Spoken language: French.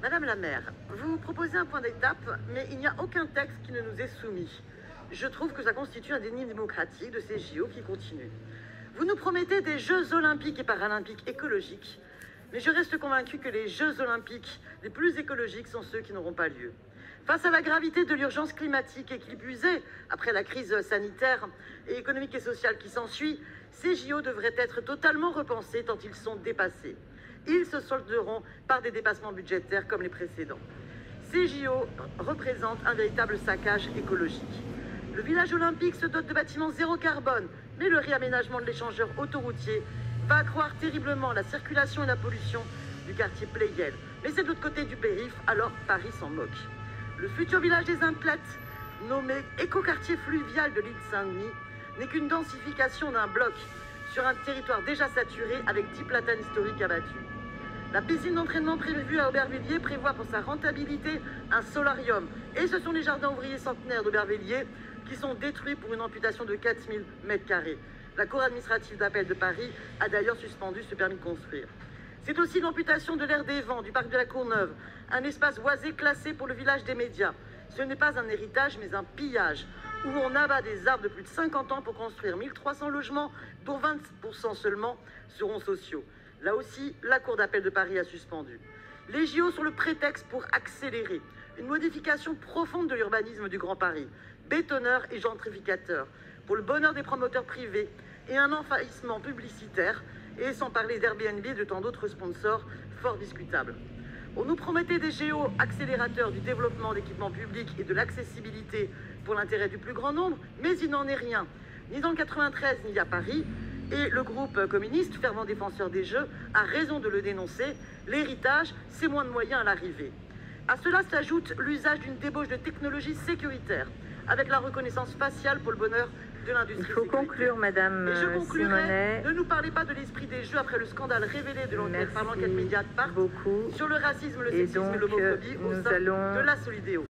Madame la maire, vous proposez un point d'étape, mais il n'y a aucun texte qui ne nous est soumis. Je trouve que ça constitue un déni démocratique de ces JO qui continuent. Vous nous promettez des Jeux olympiques et paralympiques écologiques, mais je reste convaincue que les Jeux olympiques les plus écologiques sont ceux qui n'auront pas lieu. Face à la gravité de l'urgence climatique et qui plus est, après la crise sanitaire et économique et sociale qui s'ensuit, ces JO devraient être totalement repensés tant ils sont dépassés. Ils se solderont par des dépassements budgétaires comme les précédents. Ces JO représentent un véritable saccage écologique. Le village olympique se dote de bâtiments zéro carbone, mais le réaménagement de l'échangeur autoroutier va accroître terriblement la circulation et la pollution du quartier Pleyel. Mais c'est de l'autre côté du périph', alors Paris s'en moque. Le futur village des Implettes, nommé écoquartier fluvial de l'île Saint-Denis, n'est qu'une densification d'un bloc sur un territoire déjà saturé avec 10 platanes historiques abattus. La piscine d'entraînement prévue à Aubervilliers prévoit pour sa rentabilité un solarium. Et ce sont les jardins ouvriers centenaires d'Aubervilliers qui sont détruits pour une amputation de 4000 m². La Cour administrative d'appel de Paris a d'ailleurs suspendu ce permis de construire. C'est aussi l'amputation de l'aire des Vents, du parc de la Courneuve, un espace boisé classé pour le village des médias. Ce n'est pas un héritage, mais un pillage, où on abat des arbres de plus de 50 ans pour construire 1300 logements, dont 20% seulement seront sociaux. Là aussi, la Cour d'appel de Paris a suspendu. Les JO sont le prétexte pour accélérer une modification profonde de l'urbanisme du Grand Paris, bétonneur et gentrificateur, pour le bonheur des promoteurs privés et un envahissement publicitaire, et sans parler d'Airbnb et de tant d'autres sponsors fort discutables. On nous promettait des JO accélérateurs du développement d'équipements publics et de l'accessibilité pour l'intérêt du plus grand nombre, mais il n'en est rien, ni dans le 93 ni à Paris. Et le groupe communiste, fervent défenseur des Jeux, a raison de le dénoncer. L'héritage, c'est moins de moyens à l'arrivée. À cela s'ajoute l'usage d'une débauche de technologies sécuritaires, avec la reconnaissance faciale pour le bonheur de l'industrie. Il faut conclure, Madame Et je conclurai, Simonet. ne nous parlez pas de l'esprit des Jeux après le scandale révélé de l'enquête par l'enquête Mediapart beaucoup. sur le racisme, le Et sexisme et donc, l'homophobie au nous sein allons de la Solidéo.